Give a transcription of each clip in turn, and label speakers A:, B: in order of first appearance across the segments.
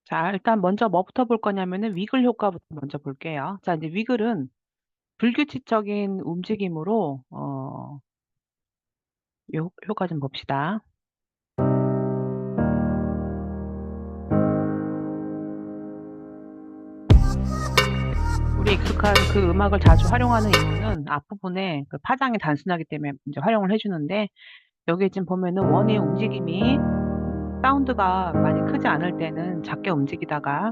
A: 자, 일단 먼저 뭐부터 볼 거냐면은 위글 효과부터 먼저 볼게요. 자, 이제 위글은 불규칙적인 움직임으로 요 효과 좀 봅시다. 우리 익숙한 그 음악을 자주 활용하는 이유는 앞부분에 그 파장이 단순하기 때문에 이제 활용을 해주는데, 여기 지금 보면은 원의 움직임이 사운드가 많이 크지 않을 때는 작게 움직이다가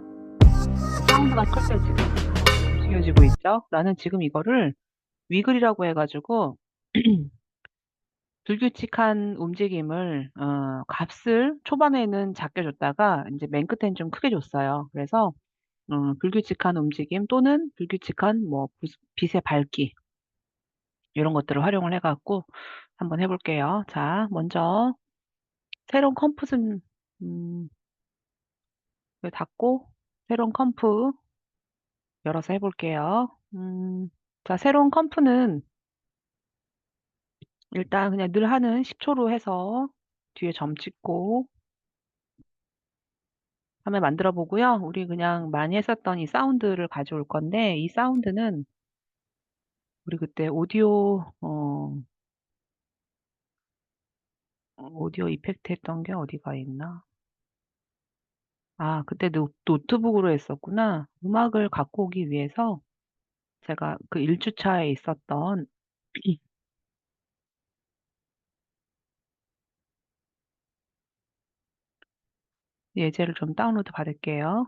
A: 사운드가 클 때 지금 강하게 움직여지고 있죠. 나는 지금 이거를 위글이라고 해가지고 불규칙한 움직임을 값을 초반에는 작게 줬다가 이제 맨 끝에는 좀 크게 줬어요. 그래서 불규칙한 움직임 또는 불규칙한 뭐 빛의 밝기 이런 것들을 활용을 해갖고 한번 해볼게요. 자, 먼저 새로운 컴프는 이거 닫고 새로운 컴프 열어서 해볼게요. 자, 새로운 컴프는 일단 그냥 늘 하는 10초로 해서 뒤에 점 찍고 한번 만들어 보고요. 우리 그냥 많이 했었던 이 사운드를 가져올 건데, 이 사운드는 우리 그때 오디오 이펙트 했던 게 어디가 있나? 아, 그때 노트북으로 했었구나. 음악을 갖고 오기 위해서 제가 그 1주차에 있었던 예제를 좀 다운로드 받을게요.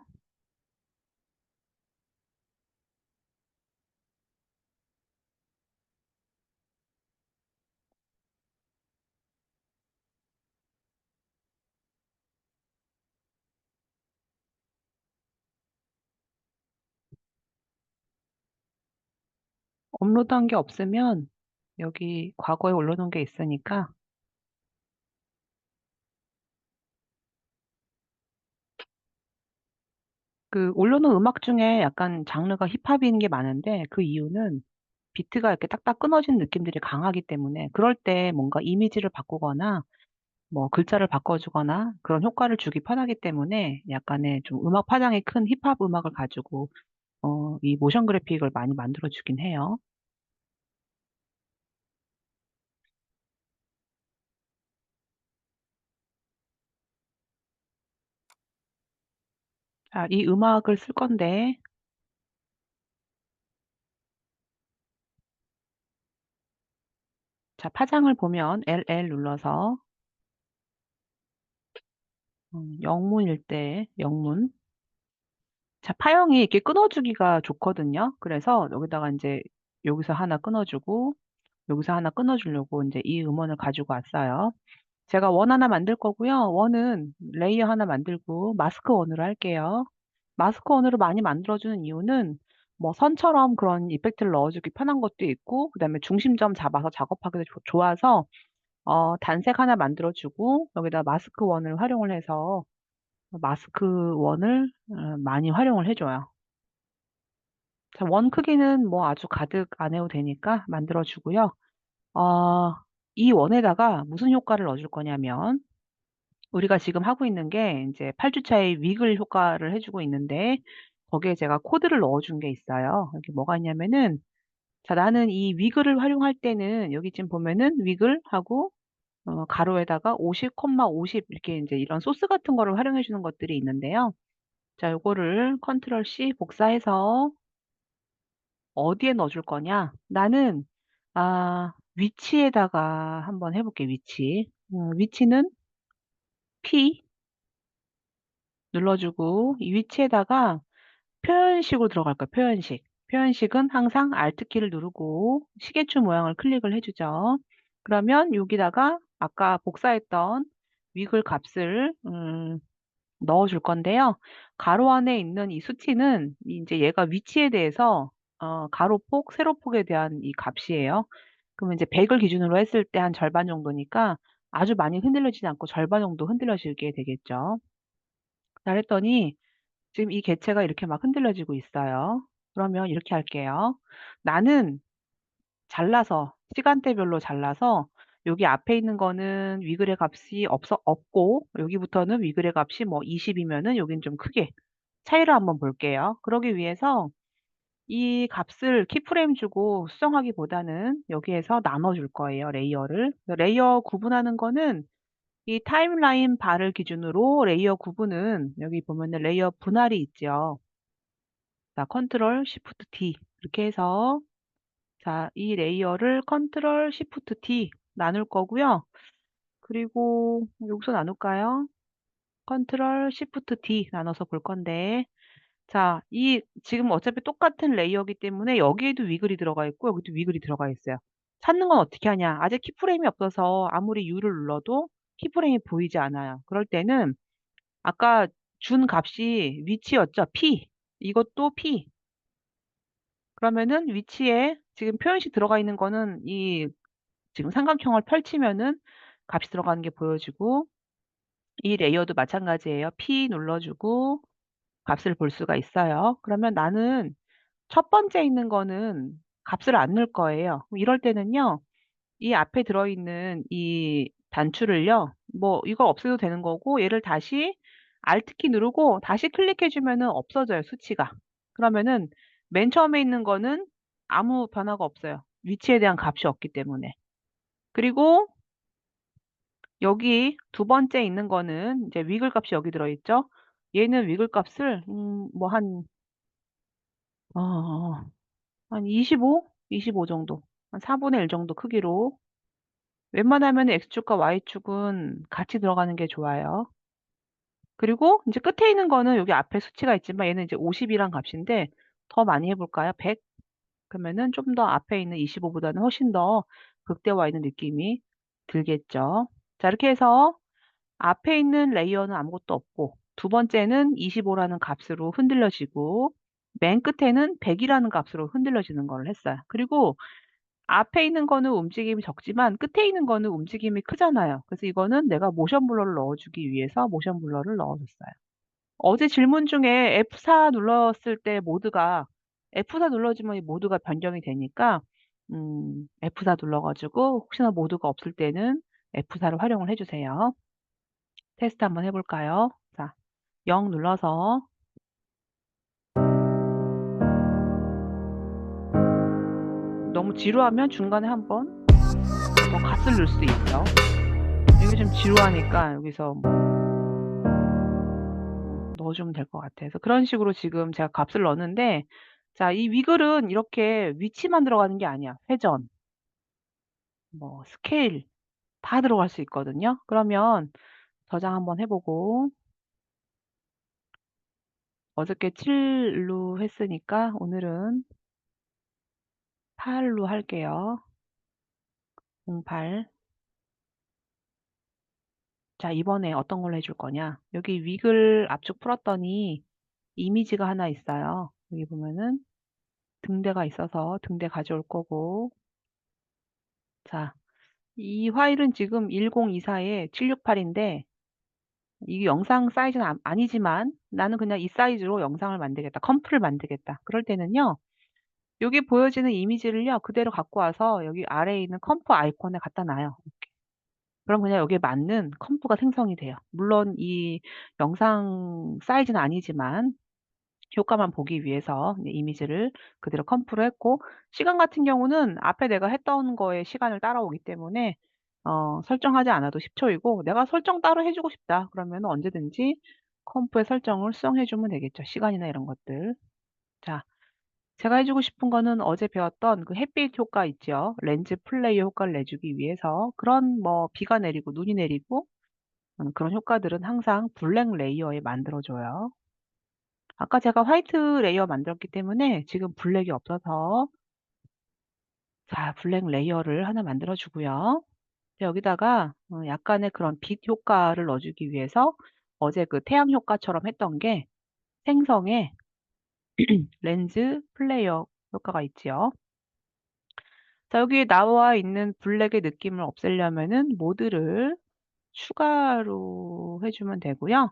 A: 업로드한 게 없으면 여기 과거에 올려놓은 게 있으니까 그 올려놓은 음악 중에 약간 장르가 힙합인 게 많은데 그 이유는 비트가 이렇게 딱딱 끊어진 느낌들이 강하기 때문에 그럴 때 뭔가 이미지를 바꾸거나 뭐 글자를 바꿔주거나 그런 효과를 주기 편하기 때문에 약간의 좀 음악 파장이 큰 힙합 음악을 가지고 이 모션 그래픽을 많이 만들어 주긴 해요. 자, 이 음악을 쓸 건데 자, 파장을 보면 LL 눌러서 영문일 때 영문. 자, 파형이 이렇게 끊어주기가 좋거든요. 그래서 여기다가 이제 여기서 하나 끊어주고 여기서 하나 끊어주려고 이제 이 음원을 가지고 왔어요. 제가 원 하나 만들 거고요. 원은 레이어 하나 만들고 마스크 원으로 할게요. 마스크 원으로 많이 만들어주는 이유는 뭐 선처럼 그런 이펙트를 넣어주기 편한 것도 있고 그다음에 중심점 잡아서 작업하기도 좋아서 단색 하나 만들어주고 여기다 마스크 원을 활용을 해서 마스크 원을 많이 활용을 해줘요. 자, 원 크기는 뭐 아주 가득 안 해도 되니까 만들어주고요. 어, 이 원에다가 무슨 효과를 넣어줄 거냐면 우리가 지금 하고 있는 게 이제 8주차의 위글 효과를 해주고 있는데 거기에 제가 코드를 넣어준 게 있어요. 여기 뭐가 있냐면은 자, 나는 이 위글을 활용할 때는 여기 지금 보면은 위글 하고 가로에다가 50, 50 이렇게 이제 이런 소스 같은 거를 활용해 주는 것들이 있는데요. 자, 요거를 컨트롤 C 복사해서 어디에 넣어줄 거냐? 나는 위치에다가 한번 해볼게. 위치. 위치는 P 눌러주고 이 위치에다가 표현식으로 들어갈 거야. 표현식. 표현식은 항상 Alt 키를 누르고 시계추 모양을 클릭을 해주죠. 그러면 여기다가 아까 복사했던 위글 값을 넣어줄 건데요. 가로 안에 있는 이 수치는 이제 얘가 위치에 대해서 가로폭, 세로폭에 대한 이 값이에요. 그러면 이제 100을 기준으로 했을 때 한 절반 정도니까 아주 많이 흔들리지 않고 절반 정도 흔들려지게 되겠죠. 잘했더니 지금 이 개체가 이렇게 막 흔들려지고 있어요. 그러면 이렇게 할게요. 나는 잘라서, 시간대별로 잘라서 여기 앞에 있는 거는 위글의 값이 없고, 여기부터는 위글의 값이 뭐 20이면은 여긴 좀 크게 차이를 한번 볼게요. 그러기 위해서 이 값을 키프레임 주고 수정하기보다는 여기에서 나눠줄 거예요, 레이어를. 레이어 구분하는 거는 이 타임라인 바를 기준으로 레이어 구분은 여기 보면은 레이어 분할이 있죠. 자, 컨트롤 시프트 D 이렇게 해서 자, 이 레이어를 컨트롤 시프트 D 나눌 거고요. 그리고 여기서 나눌까요? 컨트롤 시프트 D 나눠서 볼 건데 자, 이 지금 어차피 똑같은 레이어이기 때문에 여기에도 위글이 들어가 있고 여기도 위글이 들어가 있어요. 찾는 건 어떻게 하냐? 아직 키프레임이 없어서 아무리 U를 눌러도 키프레임이 보이지 않아요. 그럴 때는 아까 준 값이 위치였죠? P. 이것도 P. 그러면은 위치에 지금 표현식 들어가 있는 거는 이 지금 삼각형을 펼치면은 값이 들어가는 게 보여지고 이 레이어도 마찬가지예요. P 눌러주고 값을 볼 수가 있어요. 그러면 나는 첫 번째 있는 거는 값을 안 넣을 거예요. 그럼 이럴 때는요. 이 앞에 들어있는 이 단추를요. 뭐 이거 없애도 되는 거고 얘를 다시 Alt키 누르고 다시 클릭해 주면은 없어져요, 수치가. 그러면은 맨 처음에 있는 거는 아무 변화가 없어요. 위치에 대한 값이 없기 때문에. 그리고 여기 두 번째 있는 거는 이제 위글 값이 여기 들어있죠. 얘는 위글 값을 뭐 한 25? 25 정도. 한 4분의 1 정도 크기로 웬만하면 X축과 Y축은 같이 들어가는 게 좋아요. 그리고 이제 끝에 있는 거는 여기 앞에 수치가 있지만 얘는 이제 50이란 값인데 더 많이 해 볼까요? 100. 그러면은 좀 더 앞에 있는 25보다는 훨씬 더 극대화 있는 느낌이 들겠죠. 자, 이렇게 해서 앞에 있는 레이어는 아무것도 없고 두 번째는 25라는 값으로 흔들려지고 맨 끝에는 100이라는 값으로 흔들려지는 걸 했어요. 그리고 앞에 있는 거는 움직임이 적지만 끝에 있는 거는 움직임이 크잖아요. 그래서 이거는 내가 모션 블러를 넣어주기 위해서 모션 블러를 넣어줬어요. 어제 질문 중에 F4 눌렀을 때 모드가 F4 눌러주면 이 모드가 변경이 되니까 F4 눌러가지고 혹시나 모드가 없을 때는 F4를 활용을 해주세요. 테스트 한번 해볼까요? 자, 0 눌러서 너무 지루하면 중간에 한번 더 값을 넣을 수 있죠. 이게 좀 지루하니까 여기서 넣어주면 될 것 같아요. 그래서 그런 식으로 지금 제가 값을 넣었는데 자, 이 위글은 이렇게 위치만 들어가는 게 아니야. 회전, 뭐 스케일 다 들어갈 수 있거든요. 그러면 저장 한번 해보고 어저께 7로 했으니까 오늘은 8로 할게요. 08. 자, 이번에 어떤 걸로 해줄 거냐? 여기 위글 압축 풀었더니 이미지가 하나 있어요. 여기 보면은 등대가 있어서 등대 가져올 거고 자, 이 파일은 지금 1024에 768인데 이게 영상 사이즈는 아니지만 나는 그냥 이 사이즈로 영상을 만들겠다. 컴프를 만들겠다. 그럴 때는요. 여기 보여지는 이미지를요. 그대로 갖고 와서 여기 아래에 있는 컴프 아이콘에 갖다 놔요. 그럼 그냥 여기에 맞는 컴프가 생성이 돼요. 물론 이 영상 사이즈는 아니지만 효과만 보기 위해서 이미지를 그대로 컴프로 했고 시간 같은 경우는 앞에 내가 했던 거에 시간을 따라오기 때문에 설정하지 않아도 10초이고 내가 설정 따로 해주고 싶다. 그러면 언제든지 컴프에 설정을 수정해 주면 되겠죠. 시간이나 이런 것들. 자, 제가 해주고 싶은 거는 어제 배웠던 그 햇빛 효과 있죠. 렌즈 플레이어 효과를 내주기 위해서 그런 뭐 비가 내리고 눈이 내리고 그런 효과들은 항상 블랙 레이어에 만들어줘요. 아까 제가 화이트 레이어 만들었기 때문에 지금 블랙이 없어서 자, 블랙 레이어를 하나 만들어 주고요. 여기다가 약간의 그런 빛 효과를 넣어주기 위해서 어제 그 태양 효과처럼 했던 게 생성의 렌즈 플레이어 효과가 있지요. 자, 여기 나와 있는 블랙의 느낌을 없애려면은 모드를 추가로 해주면 되고요.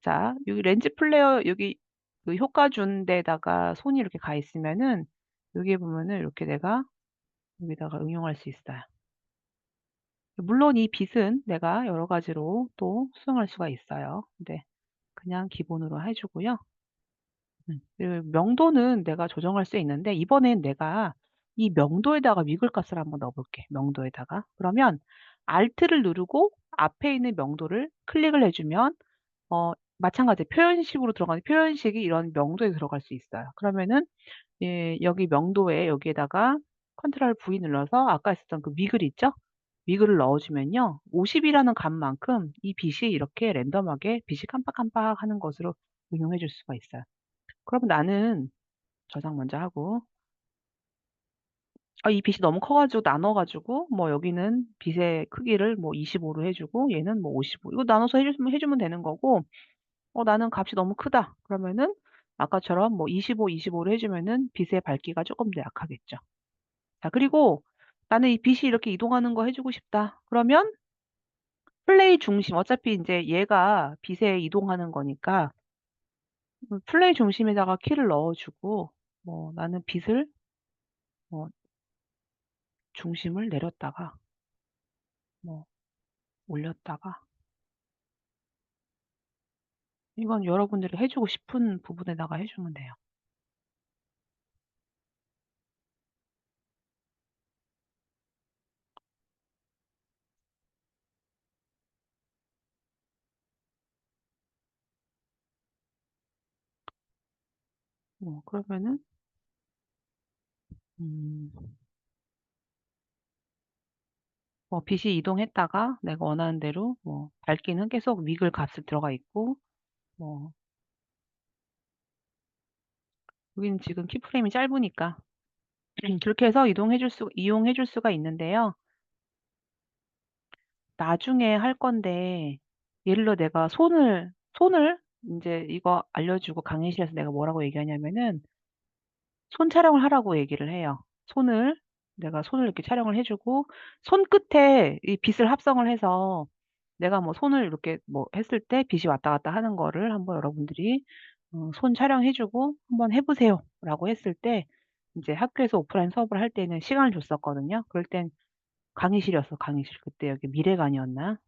A: 자, 여기 렌즈 플레이어 여기 그 효과 준 데다가 손이 이렇게 가 있으면은 여기 보면은 이렇게 내가 여기다가 응용할 수 있어요. 물론 이 빗은 내가 여러 가지로 또 수정할 수가 있어요. 근데 그냥 기본으로 해 주고요. 그 명도는 내가 조정할 수 있는데 이번엔 내가 이 명도에다가 위글 값을 한번 넣어 볼게, 명도에다가. 그러면 Alt를 누르고 앞에 있는 명도를 클릭을 해 주면 마찬가지 표현식으로 들어가는 표현식이 이런 명도에 들어갈 수 있어요. 그러면은 예 여기 명도에 여기에다가 컨트롤 V 눌러서 아까 했었던 그 위글 있죠? 위글을 넣어 주면요. 50 이라는 값만큼 이 빛이 이렇게 랜덤하게 빛이 깜빡깜빡하는 것으로 응용해 줄 수가 있어요. 그럼 나는 저장 먼저 하고 이 빛이 너무 커 가지고 나눠 가지고 뭐 여기는 빛의 크기를 뭐 25로 해 주고 얘는 뭐 55 이거 나눠서 해 주면 되는 거고 나는 값이 너무 크다 그러면은 아까처럼 뭐 25, 25로 해 주면은 빛의 밝기가 쪼끔 더 약하겠죠. 자 그리고 '나는 이 빛이 이렇게 이동하는 거 해 주고 싶다.' 그러면 플레이 중심 어차피 인제 얘가 빛에 이동하는 거니까 플레이 중심에다가 키를 넣어 주고 뭐 나는 빛을 뭐 중심을 내렸다가 뭐 올렸다가 이건 여러분들이 해 주고 싶은 부분에다가 해 주면 돼요. 그러면은 음 빛이 이동했다가 내가 원하는 대로 밝기는 계속 위글 값이 들어가 있고 뭐 여기는 지금 키프레임이 짧으니까 그렇게 해서 이용해 줄 수가 있는데요. 나중에 할 건데 예를 들어 내가 손을 인제 이거 알려주고 강의실에서 내가 뭐라고 얘기하냐면은 손 촬영을 하라고 얘기를 해요. 내가 손을 이렇게 촬영을 해 주고 손끝에 이 빛을 합성을 해서 내가 뭐 손을 이렇게 뭐 했을 때 빛이 왔다 갔다 하는 거를 한번 여러분들이 "손 촬영해 주고 한번 해 보세요."라고 했을 때 인제 학교에서 오프라인 수업을 할 때는 시간을 줬었거든요. 그럴 땐 강의실이었어, 강의실. 그때 여기 미래관이었나?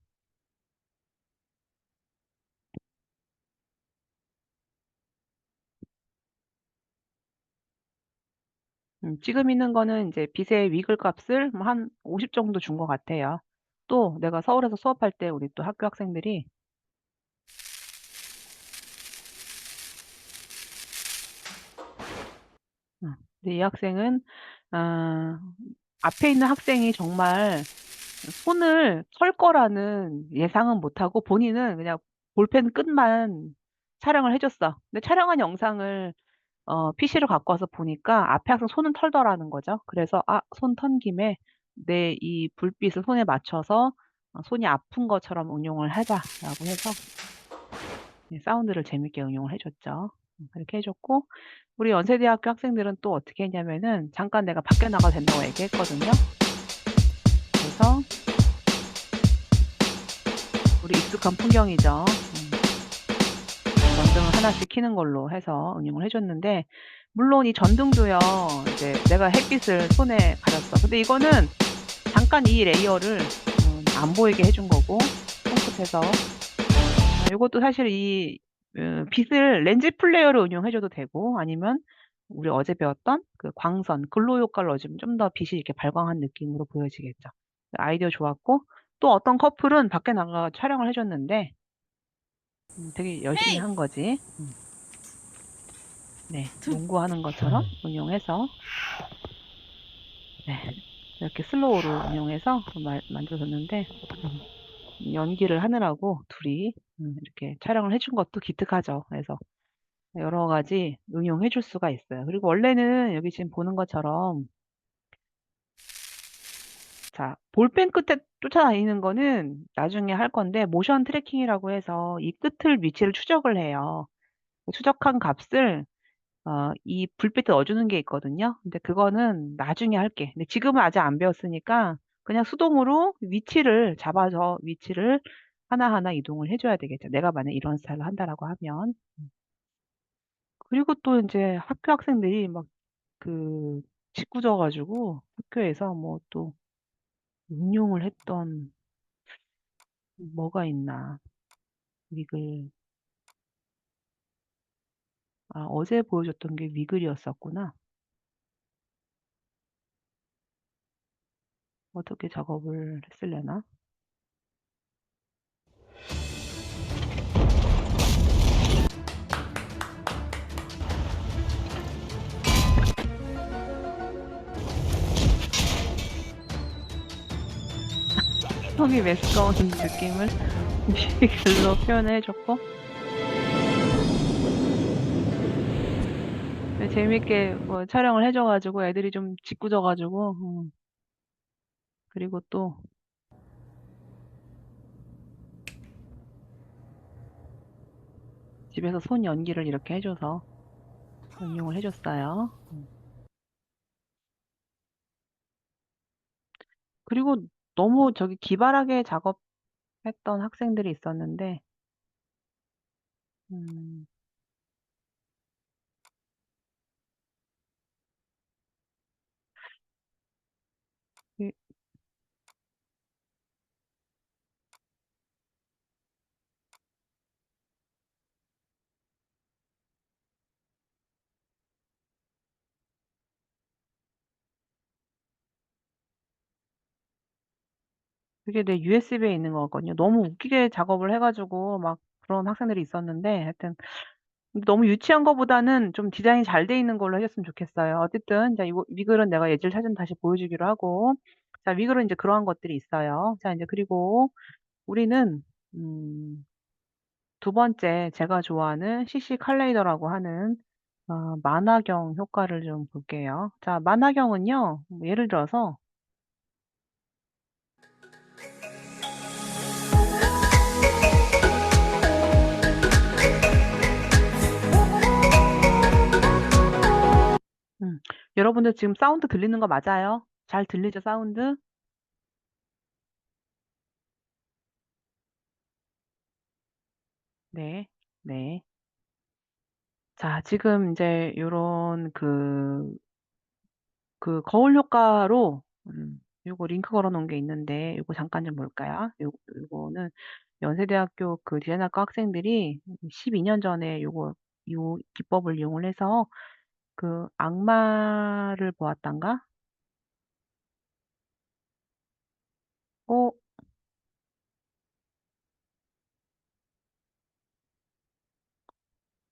A: 지금 있는 거는 인제 빛의 위글 값을 뭐 한 50 정도 준 것 같아요. 또 내가 서울에서 수업할 때 우리 또 학교 학생들이 근데 이 학생은 아 앞에 있는 학생이 정말 손을 털 거라는 예상은 못 하고 본인은 그냥 볼펜 끝만 촬영을 해 줬어. 근데 촬영한 영상을 PC로 갖고 와서 보니까 앞에 학생 손은 털더라는 거죠. 그래서 '아 손 턴 김에 내 이 불빛을 손에 맞춰서 손이 아픈 것처럼 응용을 하자.'라고 해서 사운드를 재밌게 응용을 해 줬죠. 그렇게 해 줬고 우리 연세대학교 학생들은 또 어떻게 했냐면은 잠깐 내가 밖에 나가도 된다고 얘기했거든요. 그래서 우리 익숙한 풍경이죠. 전등을 하나씩 켜는 걸로 해서 응용을 해 줬는데 물론 이 전등도요 이제 내가 햇빛을 손에 가렸어. 근데 이거는 잠깐 이 레이어를 안 보이게 해준 거고 손끝에서 요것도 사실 이 빛을 렌즈 플레이어로 응용해 줘도 되고 아니면 우리 어제 배웠던 그 광선 글로 효과를 넣어주면 좀 더 빛이 이렇게 발광한 느낌으로 보여지겠죠. 아이디어 좋았고 또 어떤 커플은 밖에 나가 촬영을 해 줬는데 되게 열심히 한 거지. 네. 농구하는 것처럼 응용해서 네. 이렇게 슬로우로 응용해서 만들어 줬는데 연기를 하느라고 둘이 이렇게 촬영을 해준 것도 기특하죠. 그래서 여러 가지 응용해 줄 수가 있어요. 그리고 원래는 여기 지금 보는 것처럼 자 볼펜 끝에 쫓아다니는 거는 나중에 할 건데 모션 트래킹이라고 해서 이 끝을 위치를 추적을 해요. 그 추적한 값을 이 불빛에 넣어 주는 게 있거든요. 근데 그거는 나중에 할게. 근데 지금은 아직 안 배웠으니까 그냥 수동으로 위치를 잡아서 위치를 하나하나 이동을 해 줘야 되겠죠, 내가 만약 이런 스타일로 한다라고 하면. 그리고 또 인제 학교 학생들이 막 그 짓궂어 가지고 학교에서 뭐 또 응용을 했던 뭐가 있나? 위글. 아, 어제 보여줬던 게 위글이었었구나. 어떻게 작업을 했을려나? 형이 매스꺼운 느낌을 위글로 표현해줬고, 재밌게 뭐 촬영을 해줘가지고 애들이 좀 짓궂어가지고, 그리고 또 집에서 손 연기를 이렇게 해줘서 응용을 해줬어요. 그리고 너무 저기 기발하게 작업했던 학생들이 있었는데, 음, 이- 그게 내 USB에 있는 거거든요. 너무 웃기게 작업을 해가지고 막 그런 학생들이 있었는데, 하여튼 너무 유치한 거보다는 좀 디자인이 잘 돼 있는 걸로 해줬으면 좋겠어요. 어쨌든, 자, 이거, 위글은 내가 예절 사진 다시 보여주기로 하고, 자, 위글은 이제 그러한 것들이 있어요. 자, 이제 그리고 우리는, 음, 두 번째 제가 좋아하는 CC 칼레이더라고 하는, 만화경 효과를 좀 볼게요. 자, 만화경은요, 뭐 예를 들어서, 음, 여러분들 지금 사운드 들리는 거 맞아요? 잘 들리죠, 사운드? 네, 네. 자, 지금 이제 요런 그 거울 효과로 요거 링크 걸어 놓은 게 있는데 요거 잠깐 좀 볼까요? 요거는 연세대학교 그 디자인학과 학생들이 12년 전에 요 기법을 이용을 해서 그 악마를 보았단가? 어,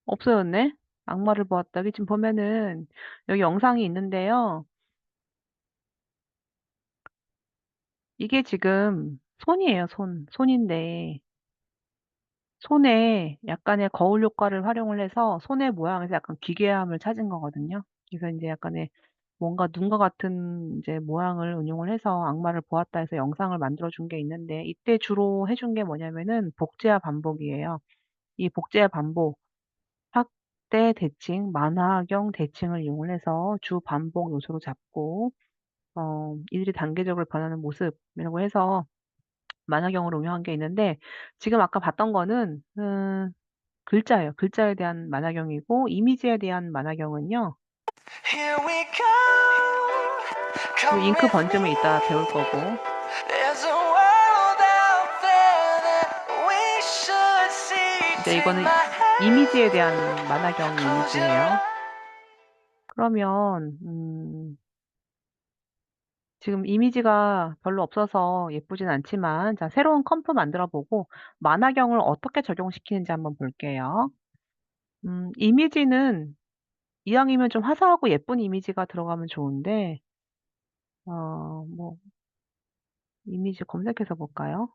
A: 없어졌네? 악마를 보았다. 여기 지금 보면은 여기 영상이 있는데요. 이게 지금 손이에요, 손. 손인데 손에 약간의 거울 효과를 활용을 해서 손의 모양에서 약간 기괴함을 찾은 거거든요. 그래서 이제 약간의 뭔가 눈과 같은 이제 모양을 응용을 해서 악마를 보았다 해서 영상을 만들어 준 게 있는데 이때 주로 해준 게 뭐냐면은 복제와 반복이에요. 이 복제와 반복, 확대 대칭, 만화경 대칭을 이용을 해서 주 반복 요소로 잡고 이들이 단계적으로 변하는 모습이라고 해서 만화경으로 응용한 게 있는데 지금 아까 봤던 거는 글자예요. 글자에 대한 만화경이고 이미지에 대한 만화경은요.
B: Here we go.
A: 요
B: Come
A: 잉크
B: with me.
A: 번짐은 이따 배울 거고.
B: There's a world out there that we should see
A: 이제 이거는 이미지에
B: tonight.
A: 대한 만화경
B: Close your
A: 이미지예요.
B: eyes.
A: 그러면 지금 이미지가 별로 없어서 예쁘진 않지만 자, 새로운 컴프 만들어 보고 만화경을 어떻게 적용시키는지 한번 볼게요. 이미지는 이왕이면 좀 화사하고 예쁜 이미지가 들어가면 좋은데 뭐 이미지 검색해서 볼까요?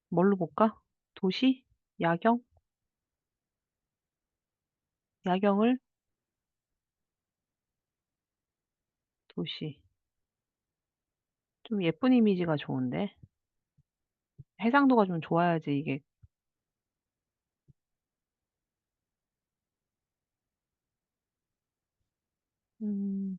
A: 뭘로 볼까? 도시? 야경? 야경을 도시. 좀 예쁜 이미지가 좋은데. 해상도가 좀 좋아야지 이게. 음,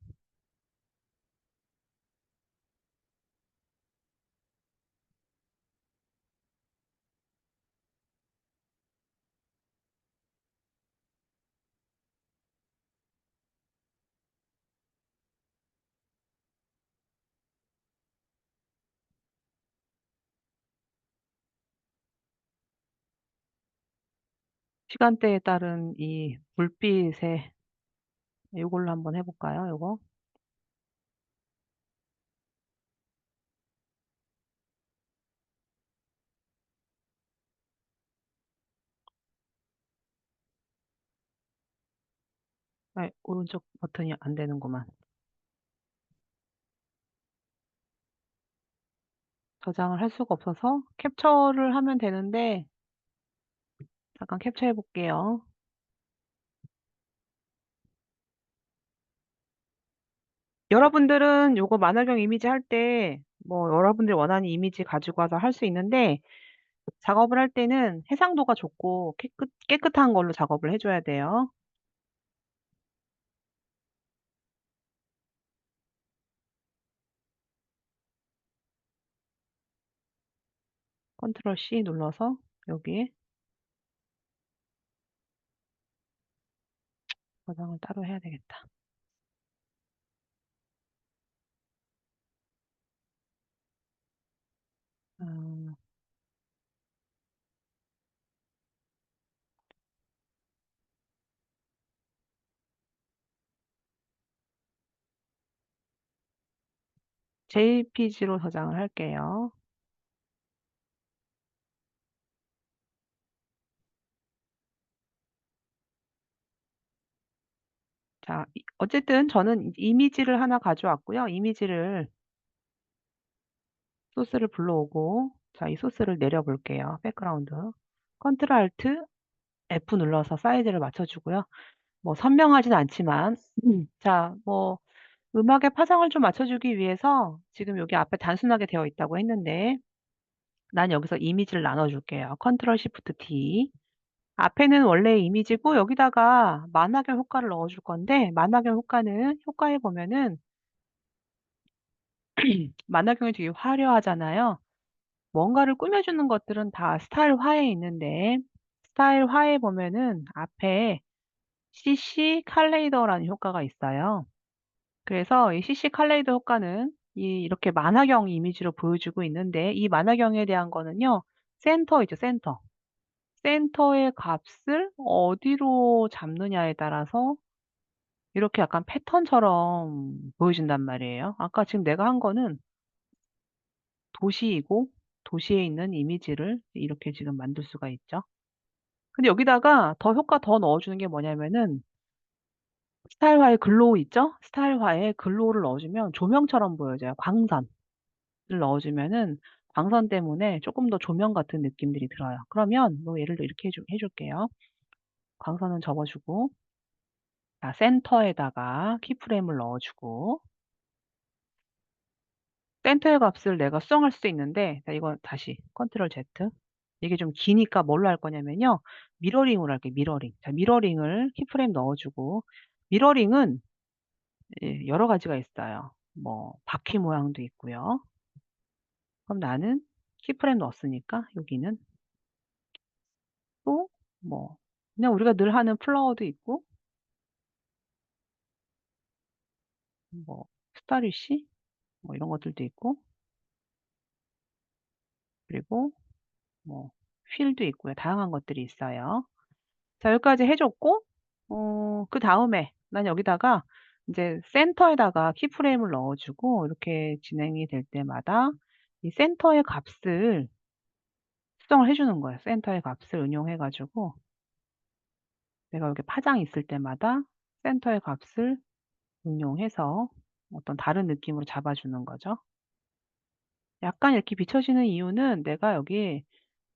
A: 시간대에 따른 이 불빛에 요걸로 한번 해 볼까요, 요거? 아 오른쪽 버튼이 안 되는구만. 저장을 할 수가 없어서 캡처를 하면 되는데 잠깐 캡처해 볼게요. 여러분들은 요거 만화경 이미지 할 때 뭐 여러분들이 원하는 이미지 가지고 와서 할 수 있는데 작업을 할 때는 해상도가 좋고 깨끗한 걸로 작업을 해 줘야 돼요. 컨트롤 C 눌러서 여기에 저장을 따로 해야 되겠다. 음 JPG로 저장을 할게요. 자 어쨌든 저는 이미지를 하나 가져왔고요. 이미지를 소스를 불러오고 자 이 소스를 내려 볼게요. 백그라운드. 컨트롤 알트 F 눌러서 사이즈를 맞춰 주고요. 뭐 선명하진 않지만 자 뭐 음악의 파장을 좀 맞춰 주기 위해서 지금 여기 앞에 단순하게 되어 있다고 했는데 난 여기서 이미지를 나눠 줄게요. 컨트롤 시프트 D. 앞에는 원래 이미지고 여기다가 만화경 효과를 넣어 줄 건데 만화경 효과는 효과에 보면은 만화경이 되게 화려하잖아요. 뭔가를 꾸며주는 것들은 다 스타일화에 있는데 스타일화에 보면은 앞에 CC 컬레이더라는 효과가 있어요. 그래서 이 CC 컬레이더 효과는 이렇게 만화경 이미지로 보여주고 있는데 이 만화경에 대한 거는요. 센터 있죠, 센터. 센터의 값을 어디로 잡느냐에 따라서 이렇게 약간 패턴처럼 보여준단 말이에요. 아까 지금 내가 한 거는 도시이고 도시에 있는 이미지를 이렇게 지금 만들 수가 있죠. 근데 여기다가 더 효과 더 넣어 주는 게 뭐냐면은 스타일화의 글로우 있죠? 스타일화에 글로우를 넣어 주면 조명처럼 보여져요. 광선을 넣어 주면은 광선 때문에 쪼끔 더 조명 같은 느낌들이 들어요. 그러면 뭐 예를 들어 이렇게 해 줄게요. 광선은 접어 주고 자 센터에다가 키프레임을 넣어 주고 센터의 값을 내가 수정할 수도 있는데 자 이거 다시 컨트롤 Z. 이게 좀 기니까 뭘로 할 거냐면요. 미러링으로 할게요, 미러링. 자 미러링을 키프레임 넣어 주고 미러링은 예 여러 가지가 있어요. 뭐 바퀴 모양도 있고요. 그럼 나는 키프레임 넣었으니까 여기는 또 뭐 그냥 우리가 늘 하는 플라워도 있고 뭐 스타리시 뭐 이런 것들도 있고 그리고 뭐 휠도 있고요. 다양한 것들이 있어요. 자 여기까지 해 줬고 그다음에 난 여기다가 인제 센터에다가 키프레임을 넣어 주고 이렇게 진행이 될 때마다 이 센터의 값을 수정을 해 주는 거예요. 센터의 값을 응용해 가지고 내가 여기 파장이 있을 때마다 센터의 값을 응용해서 어떤 다른 느낌으로 잡아 주는 거죠. 약간 이렇게 비춰지는 이유는 내가 여기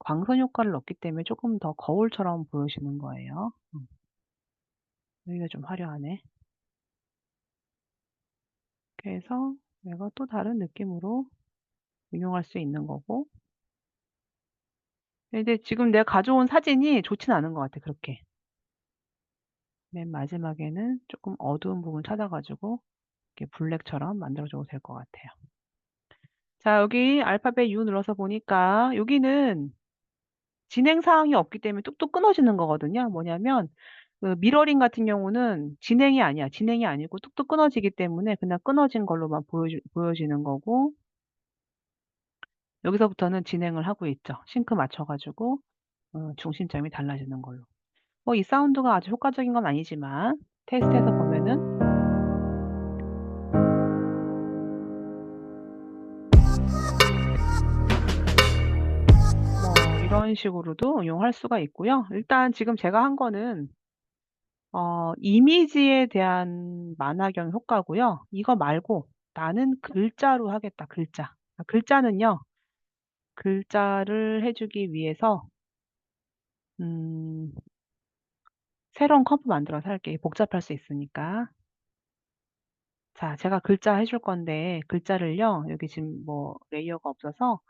A: 광선 효과를 넣었기 때문에 쪼끔 더 거울처럼 보여지는 거예요. 여기가 좀 화려하네. 그래서 내가 또 다른 느낌으로 응용할 수 있는 거고 근데 지금 내가 가져온 사진이 좋진 않은 것 같아 그렇게. 맨 마지막에는 쪼끔 어두운 부분 찾아 가지고 이렇게 블랙처럼 만들어 줘도 될 것 같아요. 자 여기 알파벳 U 눌러서 보니까 여기는 진행 사항이 없기 때문에 뚝뚝 끊어지는 거거든요. 뭐냐면 그 미러링 같은 경우는 진행이 아니야. 진행이 아니고 뚝뚝 끊어지기 때문에 그냥 끊어진 걸로만 보여지는 거고 여기서부터는 진행을 하고 있죠. 싱크 맞춰 가지고 중심점이 달라지는 걸로. 뭐 이 사운드가 아주 효과적인 건 아니지만 테스트해서 보면은 뭐 이런 식으로도 응용할 수가 있고요. 일단 지금 제가 한 거는 이미지에 대한 만화경 효과고요. 이거 말고 '나는 글자로 하겠다, 글자.' 글자는요. 글자를 해 주기 위해서 음 새로운 컴프 만들어서 할게요. 복잡할 수 있으니까. 자, 제가 글자 해줄 건데 글자를요. 여기 지금 뭐 레이어가 없어서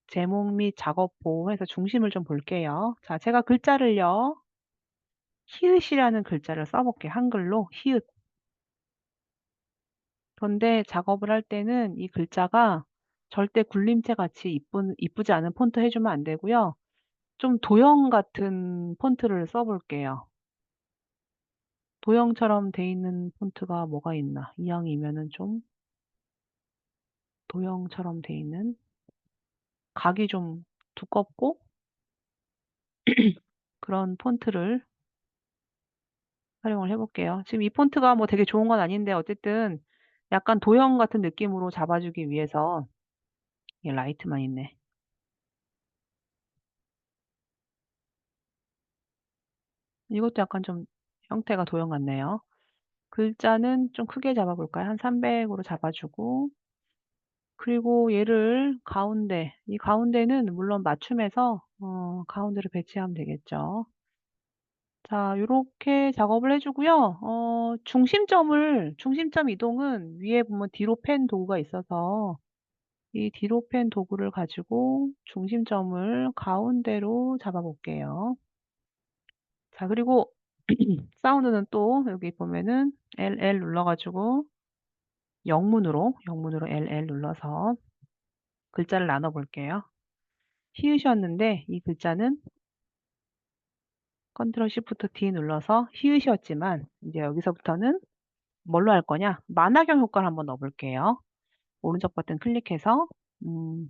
A: 제목 및 작업 보호해서 중심을 좀 볼게요. 자, 제가 글자를요. 히읗이라는 글자를 써 볼게요. 한글로 히읗. 그런데 작업을 할 때는 이 글자가 절대 굴림체 같이 이쁘지 않은 폰트 해 주면 안 되고요. 좀 도형 같은 폰트를 써 볼게요. 도형처럼 돼 있는 폰트가 뭐가 있나? 이왕이면은 좀 도형처럼 돼 있는 각이 좀 두껍고 그런 폰트를 활용을 해 볼게요. 지금 이 폰트가 뭐 되게 좋은 건 아닌데 어쨌든 약간 도형 같은 느낌으로 잡아 주기 위해서 이게 라이트만 있네. 이것도 약간 좀 형태가 도형 같네요. 글자는 좀 크게 잡아 볼까요? 한 300 으로 잡아 주고 그리고 얘를 가운데 이 가운데는 물론 맞춤해서 가운데로 배치하면 되겠죠. 자, 요렇게 작업을 해 주고요. 중심점 이동은 위에 보면 뒤로 펜 도구가 있어서 이 뒤로 펜 도구를 가지고 중심점을 가운데로 잡아 볼게요. 자, 그리고 사운드는 또 여기 보면은 LL 눌러 가지고 영문으로 LL 눌러서 글자를 나눠 볼게요. 히읗이었는데 이 글자는 컨트롤 시프트 D 눌러서 히읗이었지만 인제 여기서부터는 뭘로 할 거냐? 만화경 효과를 한번 넣어 볼게요. 오른쪽 버튼 클릭해서 음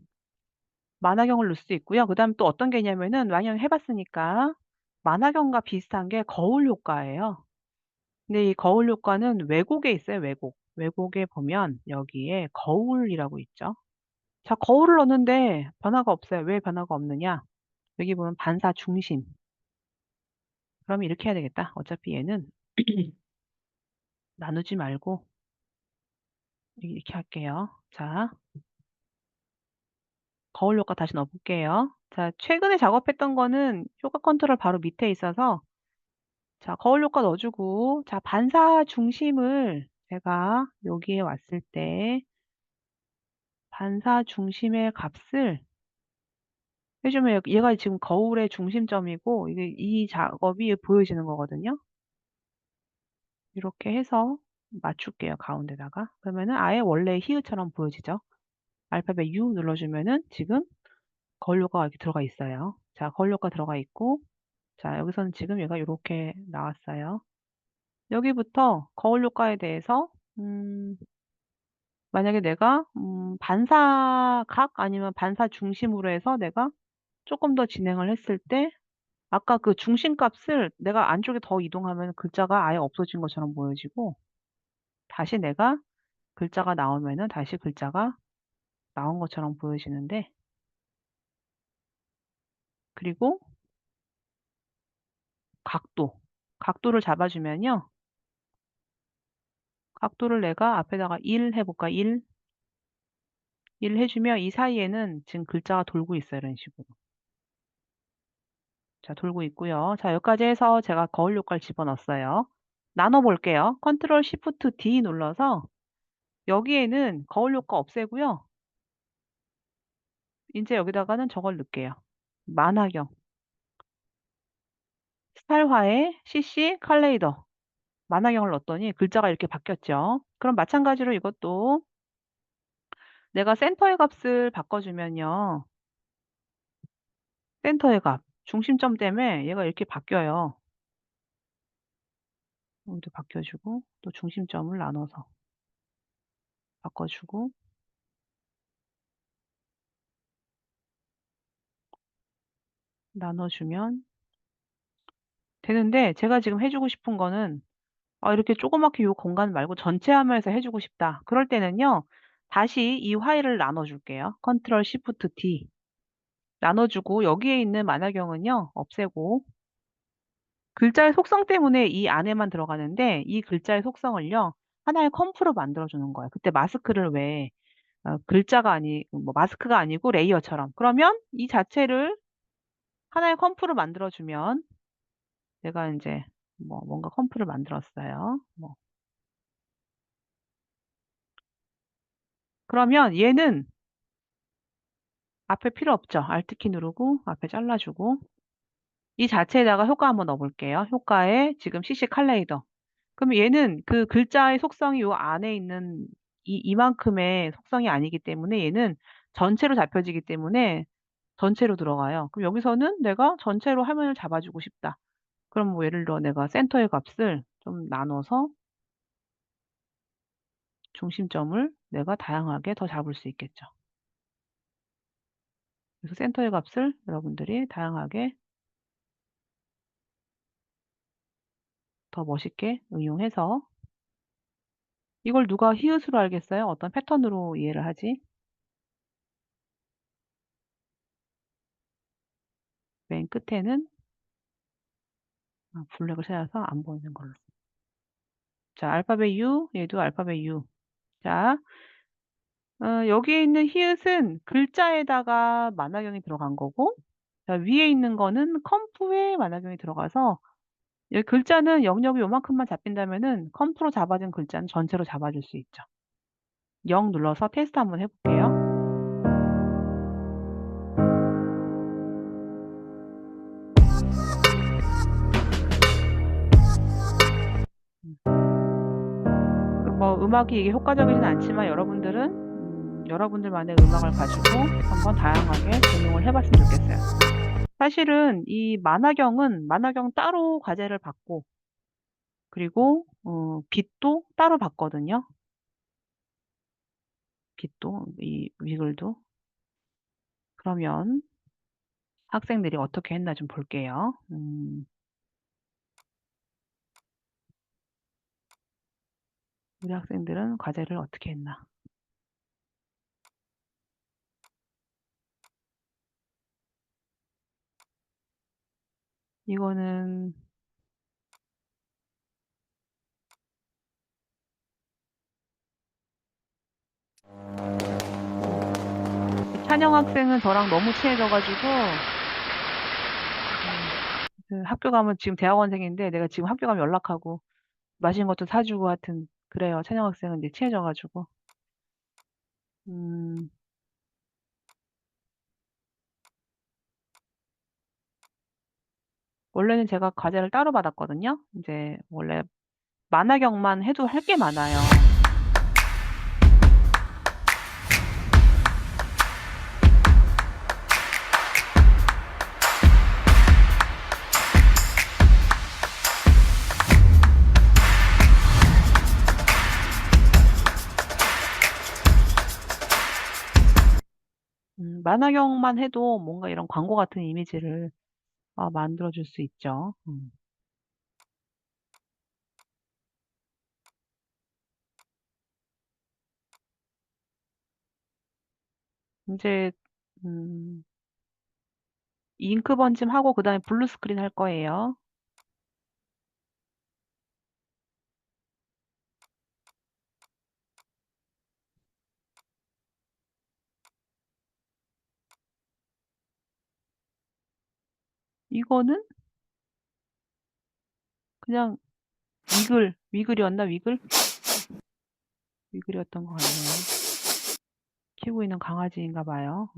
A: 만화경을 넣을 수 있고요. 그다음에 또 어떤 게 있냐면은 만약 해 봤으니까 만화경과 비슷한 게 거울 효과예요. 근데 이 거울 효과는 왜곡에 있어요, 왜곡. 왜곡에 보면 여기에 거울이라고 있죠. 자, 거울을 넣었는데 변화가 없어요. 왜 변화가 없느냐? 여기 보면 반사 중심. 그러면 이렇게 해야 되겠다. 어차피 얘는 나누지 말고 이렇게 할게요. 자, 거울 효과 다시 넣어 볼게요. 자, 최근에 작업했던 거는 효과 컨트롤 바로 밑에 있어서 자, 거울 효과 넣어 주고 자, 반사 중심을 제가 여기에 왔을 때 반사 중심의 값을 해 주면 얘가 지금 거울의 중심점이고 이게 이 작업이 보여지는 거거든요. 이렇게 해서 맞출게요, 가운데다가. 그러면은 아예 원래 히읗처럼 보여지죠. 알파벳 U 눌러 주면은 지금 거울 효과가 이렇게 들어가 있어요. 자, 거울 효과 들어가 있고 자, 여기서는 지금 얘가 요렇게 나왔어요. 여기부터 거울 효과에 대해서 만약에 내가 반사각 아니면 반사 중심으로 해서 내가 쪼끔 더 진행을 했을 때 아까 그 중심값을 내가 안쪽에 더 이동하면 글자가 아예 없어진 것처럼 보여지고 다시 내가 글자가 나오면은 다시 글자가 나온 것처럼 보여지는데 그리고 각도, 각도를 잡아 주면요. 각도를 내가 앞에다가 1 해 볼까? 1. 1 해 주면 이 사이에는 지금 글자가 돌고 있어요, 이런 식으로. 자, 돌고 있고요. 자, 여기까지 해서 제가 거울 효과를 집어넣었어요. 나눠 볼게요. 컨트롤 시프트 D 눌러서 여기에는 거울 효과 없애고요. 인제 여기다가는 저걸 넣을게요. 만화경. 스타일화에 CC 컬레이더. 만화경을 넣었더니 글자가 이렇게 바뀌었죠. 그럼 마찬가지로 이것도 내가 센터의 값을 바꿔 주면요. 센터의 값, 중심점 때문에 얘가 이렇게 바뀌어요. 여기도 바꿔 주고 또 중심점을 나눠서 바꿔 주고 나눠 주면 되는데 제가 지금 해주고 싶은 거는 이렇게 조그맣게 요 공간 말고 전체 화면에서 해주고 싶다. 그럴 때는요. 다시 이 파일을 나눠줄게요. 컨트롤 시프트 D 나눠주고 여기에 있는 만화경은요. 없애고 글자의 속성 때문에 이 안에만 들어가는데 이 글자의 속성을요. 하나의 컴프로 만들어주는 거예요. 그때 마스크를 왜 글자가 뭐 마스크가 아니고 레이어처럼. 그러면 이 자체를 하나의 컴프로 만들어주면 내가 이제 뭐 뭔가 컴프를 만들었어요. 뭐 그러면 얘는 앞에 필요 없죠. Alt키 누르고 앞에 잘라주고 이 자체에다가 효과 한번 넣어볼게요. 효과에 지금 CC 컬레이더. 그럼 얘는 그 글자의 속성이 요 안에 있는 이만큼의 속성이 아니기 때문에 얘는 전체로 잡혀지기 때문에 전체로 들어가요. 그럼 여기서는 내가 전체로 화면을 잡아주고 싶다. 그럼 뭐 예를 들어 내가 센터의 값을 좀 나눠서 중심점을 내가 다양하게 더 잡을 수 있겠죠. 그래서 센터의 값을 여러분들이 다양하게 더 멋있게 응용해서 이걸 누가 히읗으로 알겠어요? 어떤 패턴으로 이해를 하지? 맨 끝에는 블랙을 찾아서 안 보이는 걸로. 자, 알파벳 U, 얘도 알파벳 U. 자, 여기에 있는 히읗은 글자에다가 만화경이 들어간 거고, 자, 위에 있는 거는 컴프에 만화경이 들어가서 여기 글자는 영역이 요만큼만 잡힌다면은 컴프로 잡아진 글자는 전체로 잡아줄 수 있죠. 0 눌러서 테스트 한번 해볼게요. 뭐 음악이 이게 효과적이진 않지만 여러분들은 여러분들만의 음악을 가지고 한번 다양하게 응용을 해봤으면 좋겠어요. 사실은 이 만화경 따로 과제를 받고 그리고 빛도 따로 받거든요. 빛도 이 위글도. 그러면 학생들이 어떻게 했나 좀 볼게요. 우리 학생들은 과제를 어떻게 했나. 이거는 찬영 학생은 저랑 너무 친해져가지고 그 학교 가면 지금 대학원생인데 내가 지금 학교 가면 연락하고 맛있는 것도 사주고 하여튼 그래요. 찬영 학생은 이제 친해져가지고 음, 원래는 제가 과제를 따로 받았거든요. 이제 원래 만화경만 해도 할 게 많아요. 만화경만 해도 뭔가 이런 광고 같은 이미지를 만들어줄 수 있죠. 이제 음, 잉크 번짐 하고 그다음에 블루 스크린 할 거예요. 이거는 그냥 위글이었나? 위글이었던 것 같네요. 키우고 있는 강아지인가 봐요.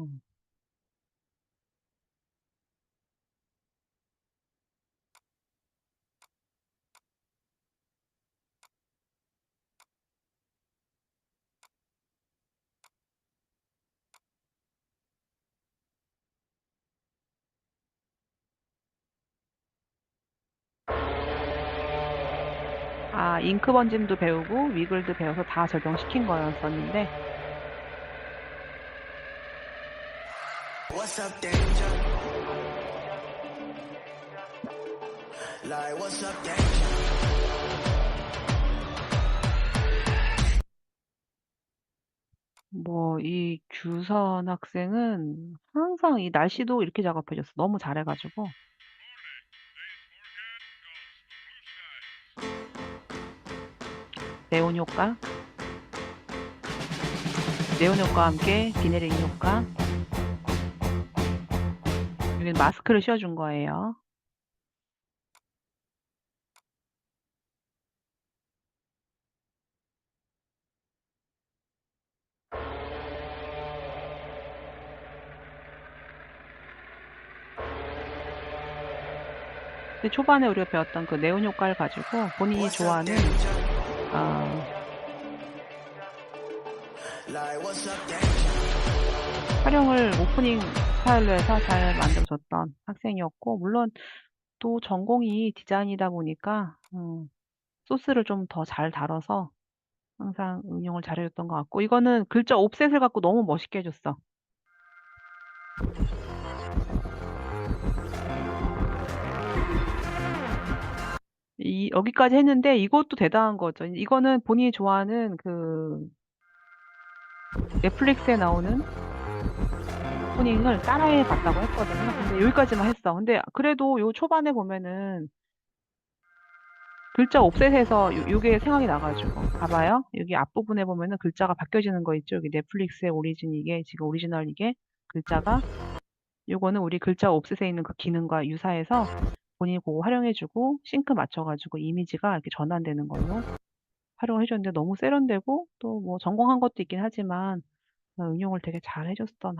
A: 잉크 번짐도 배우고 위글도 배워서 다 적용시킨 거였었는데
B: What's up, danger? Like
A: 이 규선 학생은 항상 이 날씨도 이렇게 작업해 줬어. 너무 잘해 가지고. 네온 효과, 네온 효과와 함께 비내리는 효과. 여기는 마스크를 씌워 준 거예요. 근데 초반에 우리가 배웠던 그 네온 효과를 가지고 본인이 좋아하는 활용을 오프닝 스타일로 해서 잘 만들어줬던 학생이었고, 물론 또 전공이 디자인이다 보니까 소스를 좀 더 잘 다뤄서 항상 응용을 잘해 줬던 것 같고, 이거는 글자 옵셋을 갖고 너무 멋있게 해 줬어. 여기까지 했는데 이것도 대단한 거죠. 이거는 본인이 좋아하는 그 넷플릭스에 나오는 오프닝을 따라해 봤다고 했거든요. 근데 여기까지만 했어. 근데 그래도 요 초반에 보면은 글자 옵셋해서 요게 생각이 나 가지고 봐봐요. 여기 앞부분에 보면은 글자가 바뀌어지는 거 있죠. 여기 넷플릭스의 오리진, 이게 지금 오리지널, 이게 글자가, 요거는 우리 글자 옵셋에 있는 그 기능과 유사해서 본인이 고거 활용해 주고 싱크 맞춰 가지고 이미지가 이렇게 전환되는 걸로 활용을 해 줬는데, 너무 세련되고 또 뭐 전공한 것도 있긴 하지만 응용을 되게 잘해 줬던